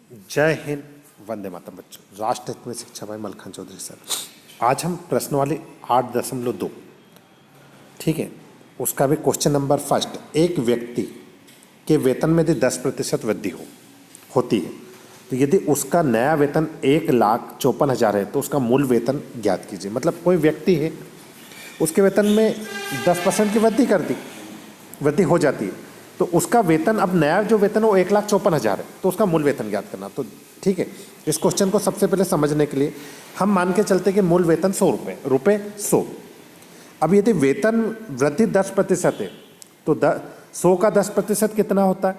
जय हिंद, वंदे मातरम। बच्चों, राष्ट्र हित में शिक्षा भाई मलखान चौधरी सर। आज हम प्रश्नवाली 8.2, ठीक है, उसका भी क्वेश्चन नंबर फर्स्ट। एक व्यक्ति के वेतन में यदि 10% वृद्धि होती है तो यदि उसका नया वेतन 1,54,000 है तो उसका मूल वेतन ज्ञात कीजिए। मतलब कोई व्यक्ति है, उसके वेतन में 10% की वृद्धि हो जाती है तो उसका वेतन, अब नया जो वेतन है वो 1,54,000 है तो उसका मूल वेतन ज्ञात करना। तो ठीक है, इस क्वेश्चन को सबसे पहले समझने के लिए हम मान के चलते कि मूल वेतन 100 रुपये 100। अब यदि वेतन वृद्धि 10% है तो 100 का 10% कितना होता है?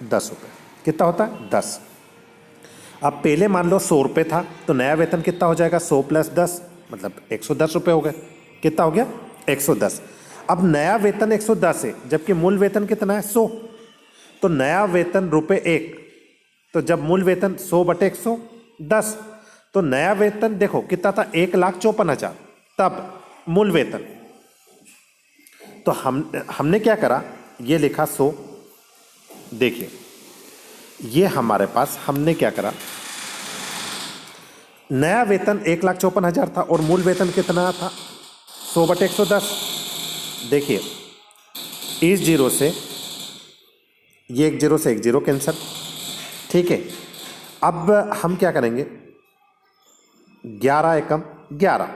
10 रुपये। कितना होता है? 10। अब पहले मान लो 100 रुपये था तो नया वेतन कितना हो जाएगा? 100 + 10 मतलब 110 रुपये हो गए। कितना हो गया? 110। अब नया वेतन 110 है जबकि मूल वेतन कितना है? 100। तो नया वेतन ₹1, तो जब मूल वेतन 100/110 तो नया वेतन देखो कितना था? 1,54,000। तब मूल वेतन, तो हमने क्या करा, ये लिखा 100। देखिए ये हमारे पास, हमने क्या करा, नया वेतन 1,54,000 था और मूल वेतन कितना था? 100/110। देखिए इस जीरो से ये, एक जीरो से एक जीरो कैंसिल, ठीक है। अब हम क्या करेंगे, 11 एकम 11,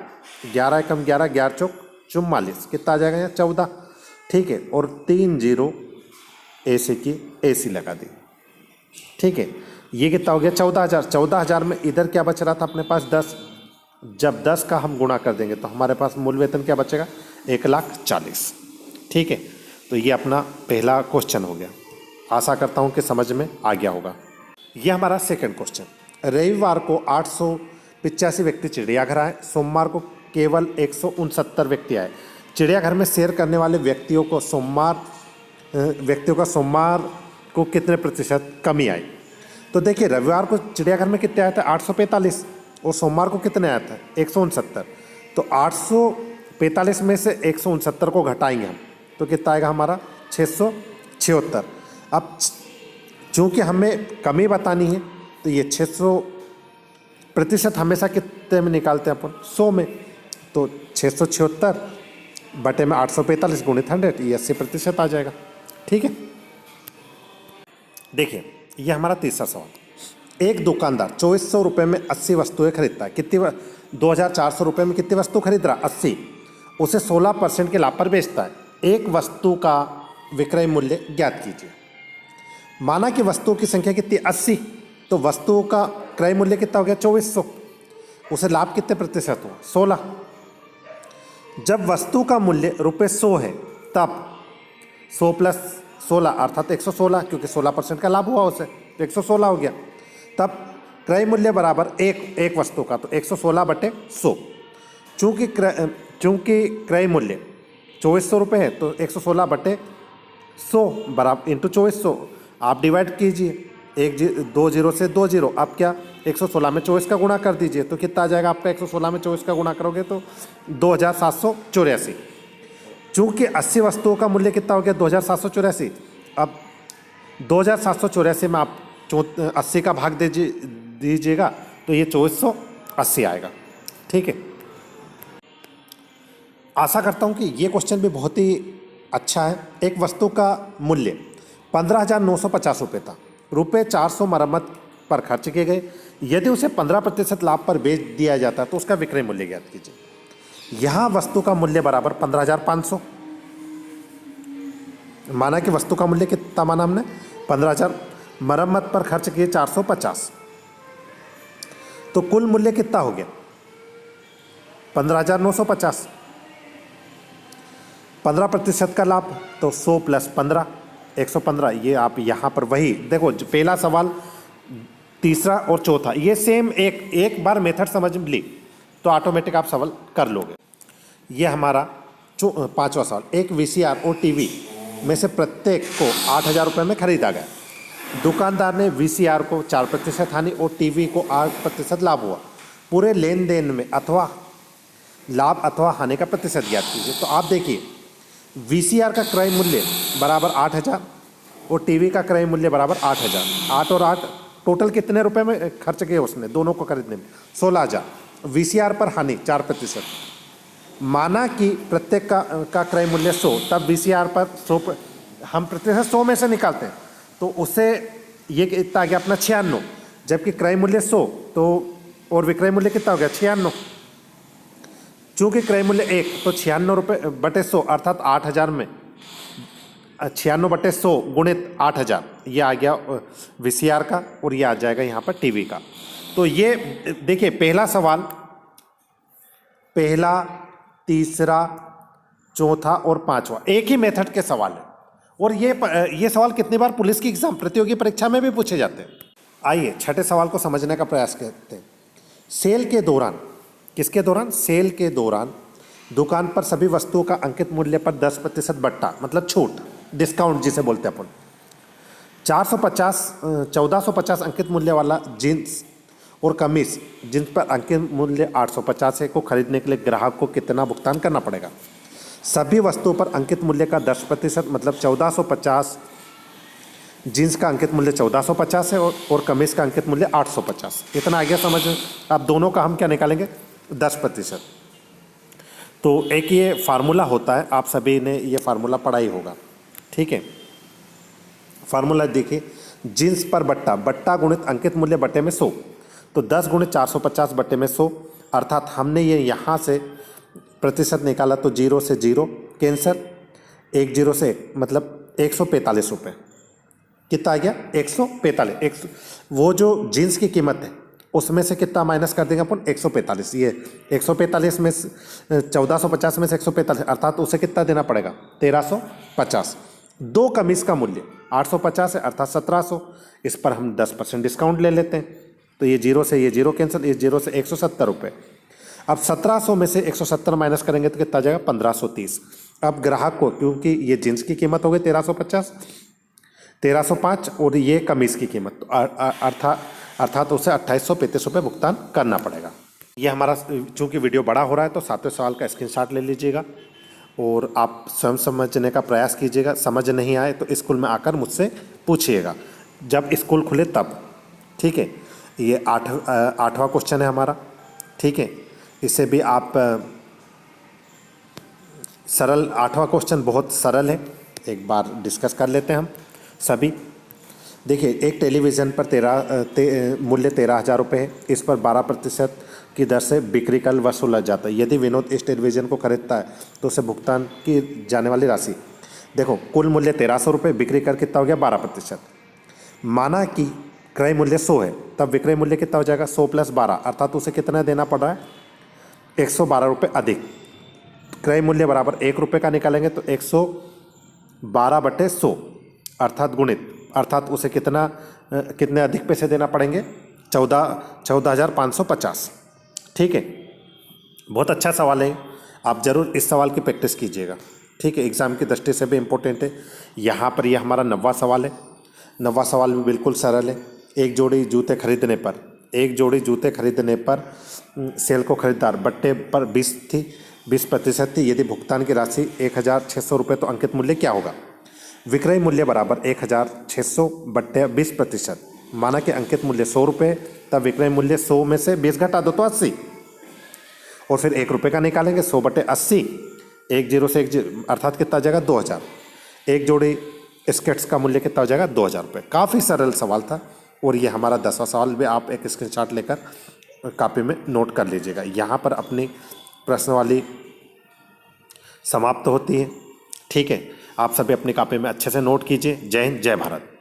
11 एकम 11, 11 चौक 44, कितना आ जाएगा यहाँ? 14, ठीक है। और 3 जीरो ऐसे की ऐसी लगा दी, ठीक है। ये कितना हो गया? 14,000। 14,000 में इधर क्या बच रहा था अपने पास? 10। जब 10 का हम गुणा कर देंगे तो हमारे पास मूल वेतन क्या बचेगा? 1,40,000, ठीक है। तो ये अपना पहला क्वेश्चन हो गया। आशा करता हूँ कि समझ में आ गया होगा। ये हमारा सेकंड क्वेश्चन। रविवार को 885 व्यक्ति चिड़ियाघर आए, सोमवार को केवल 169 व्यक्ति आए। चिड़ियाघर में सैर करने वाले व्यक्तियों का सोमवार को कितने प्रतिशत कमी आई? तो देखिए रविवार को चिड़ियाघर में कितने आए थे? 845। और सोमवार को कितने आया था? 169। तो 845 में से 169 को घटाएंगे हम तो कितना आएगा हमारा? 676। अब चूँकि हमें कमी बतानी है तो ये 600% हमेशा कितने में निकालते हैं अपन? 100 में। तो 676/845 × 100, ये 80% आ जाएगा, ठीक है। देखिए ये हमारा तीसरा सवाल। एक दुकानदार 2400 रुपये में 80 वस्तुएं खरीदता है। कितनी? 2,400 रुपये में कितनी वस्तु खरीद रहा? 80। उसे 16% के लाभ पर बेचता है। एक वस्तु का विक्रय मूल्य ज्ञात कीजिए। माना कि वस्तुओं की संख्या कितनी? 80। तो वस्तुओं का क्रय मूल्य कितना हो गया? 2400। उसे लाभ कितने प्रतिशत हुआ? 16। जब वस्तु का मूल्य ₹100 है तब 100 + 16 अर्थात 116, क्योंकि 16% का लाभ हुआ उसे तो 116 हो गया। तब क्रय मूल्य बराबर एक वस्तु का, तो 116/100। चूँकि क्रय मूल्य 2400 रुपये है तो 116/100 बराबर इंटू 2400 आप डिवाइड कीजिए। 2 जीरो से 2 जीरो। अब क्या? 116 में 24 का गुणा कर दीजिए तो कितना आ जाएगा आपका? 116 में 24 का गुणा करोगे तो 2,784। चूँकि 80 वस्तुओं का मूल्य कितना हो गया? 2,784। अब 2,784 में आप 80 का भाग दीजिएगा तो ये 2480 आएगा, ठीक है। आशा करता हूँ कि ये क्वेश्चन भी बहुत ही अच्छा है। एक वस्तु का मूल्य 15,950 रुपये था। ₹400 मरम्मत पर खर्च किए गए। यदि उसे 15% लाभ पर बेच दिया जाता तो उसका विक्रय मूल्य ज्ञात कीजिए। यहाँ वस्तु का मूल्य बराबर 15,500। माना कि वस्तु का मूल्य कितना माना हमने? 15,000, मरम्मत पर खर्च किए 450, तो कुल मूल्य कितना हो गया? 15,950। 15% का लाभ तो 100 + 15 115। ये आप यहाँ पर वही देखो, पहला सवाल, तीसरा और चौथा ये सेम, एक बार मेथड समझ ली तो ऑटोमेटिक आप सवाल कर लोगे। ये हमारा पांचवा सवाल। एक VCR और टीवी में से प्रत्येक को 8,000 रुपये में खरीदा गया। दुकानदार ने VCR को 4% हानि और टीवी को 8% लाभ हुआ। पूरे लेन देन में लाभ अथवा हानि का प्रतिशत ज्ञात कीजिए। तो आप देखिए VCR का क्रय मूल्य बराबर 8,000 और टीवी का क्रय मूल्य बराबर 8,000। 8 और 8 टोटल कितने रुपए में खर्च किए उसने दोनों को खरीदने में? 16,000। वीसीआर पर हानि 4%। माना कि प्रत्येक का क्रय मूल्य 100, तब वीसीआर पर 100 हम प्रतिशत 100 में से निकालते हैं, तो उससे ये कितना आ गया अपना 96, जबकि क्रय मूल्य 100 तो और विक्रय मूल्य कितना हो गया 96। चूंकि क्रय मूल्य 1 तो 96 रुपये बटे 100 अर्थात 8,000 में 96 बटे 100 गुणित 8,000 ये आ गया वीसीआर का, और ये आ जाएगा यहाँ पर टीवी का। तो ये देखिए पहला सवाल, पहला, तीसरा, चौथा और पांचवा एक ही मेथड के सवाल है, और ये सवाल कितनी बार पुलिस की एग्जाम प्रतियोगी परीक्षा में भी पूछे जाते हैं। आइए छठे सवाल को समझने का प्रयास करते हैं। सेल के दौरान, किसके दौरान? सेल के दौरान दुकान पर सभी वस्तुओं का अंकित मूल्य पर 10% बट्टा, मतलब छूट, डिस्काउंट जिसे बोलते हैं अपन। 1450 अंकित मूल्य वाला जीन्स और कमीज, जिन पर अंकित मूल्य 850 है, को खरीदने के लिए ग्राहक को कितना भुगतान करना पड़ेगा? सभी वस्तुओं पर अंकित मूल्य का 10% मतलब 1450, जीन्स का अंकित मूल्य 1450 है और कमीज का अंकित मूल्य 850। इतना आ गया समझ में? अब दोनों का हम क्या निकालेंगे? 10%। तो एक ये फार्मूला होता है, आप सभी ने ये फार्मूला पढ़ा ही होगा, ठीक है। फार्मूला देखिए, जीन्स पर बट्टा, बट्टा गुणित अंकित मूल्य बटे में 100, तो 10 गुणित 450 बटे में 100, अर्थात हमने ये यहाँ से प्रतिशत निकाला तो 0 से 0 कैंसर, 1 0 से 1 मतलब 145 रुपये। कितना आ गया? 145। वो जो जीन्स की कीमत है उसमें से कितना माइनस कर देंगे अपन? 145। ये 145 में 1450 में से 145 अर्थात उसे कितना देना पड़ेगा? 1350। दो कमीज का मूल्य 850 है अर्थात 1700, इस पर हम 10% डिस्काउंट ले लेते हैं, तो ये 0 से ये 0 कैंसिल, ये 0 से 170 रुपये। अब 1700 में से 170 माइनस करेंगे तो कितना आ जाएगा? 1530। अब ग्राहक को, क्योंकि ये जीन्स की कीमत हो गई 1350, 1305 और ये कमीज़ की कीमत, अर्थात उसे 2835 रुपये भुगतान करना पड़ेगा। ये हमारा, चूँकि वीडियो बड़ा हो रहा है तो 7वें सवाल का स्क्रीनशॉट ले लीजिएगा और आप स्वयं समझने का प्रयास कीजिएगा। समझ नहीं आए तो स्कूल में आकर मुझसे पूछिएगा, जब स्कूल खुले तब, ठीक है। ये 8वां क्वेश्चन है हमारा, ठीक है। इसे भी आप सरल, 8वां क्वेश्चन बहुत सरल है, एक बार डिस्कस कर लेते हैं हम सभी। देखिए, एक टेलीविज़न पर मूल्य 13,000 रुपये है, इस पर 12% की दर से बिक्री कर वसूला जाता है। यदि विनोद इस टेलीविज़न को खरीदता है तो उसे भुगतान की जाने वाली राशि, देखो कुल मूल्य 1300 रुपये, बिक्री कर कितना हो गया? 12%। माना कि क्रय मूल्य 100 है, तब विक्रय मूल्य कितना हो जाएगा? 100 + 12 अर्थात उसे कितना देना पड़ रहा है? 112 रुपये अधिक। क्रय मूल्य बराबर 1 रुपये का निकालेंगे तो 112/100 अर्थात गुणित, अर्थात उसे कितने अधिक पैसे देना पड़ेंगे? 14,550, ठीक है। बहुत अच्छा सवाल है, आप ज़रूर इस सवाल की प्रैक्टिस कीजिएगा, ठीक है। एग्ज़ाम की दृष्टि से भी इम्पोर्टेंट है। यहाँ पर यह हमारा 9वां सवाल है। 9वां सवाल भी बिल्कुल सरल है। एक जोड़ी जूते खरीदने पर सेल को खरीदार बट्टे पर 20% थी। यदि भुगतान की राशि 1,600 रुपये तो अंकित मूल्य क्या होगा? विक्रय मूल्य बराबर 1,600 बट्टे 20%। माना कि अंकित मूल्य 100 रुपये, तब विक्रय मूल्य 100 में से 20 घटा दो तो 80, और फिर 1 रुपये का निकालेंगे 100/80, 1 0 से 1 0 अर्थात कितना आ जाएगा? 2000। एक जोड़ी स्केट्स का मूल्य कितना हो जाएगा? 2000 रुपये। काफ़ी सरल सवाल था, और ये हमारा 10वां सवाल भी आप एक स्क्रीनशॉट लेकर कॉपी में नोट कर लीजिएगा। यहाँ पर अपनी प्रश्नावली समाप्त होती है, ठीक है। आप सभी अपनी कॉपी में अच्छे से नोट कीजिए। जय हिंद, जय भारत।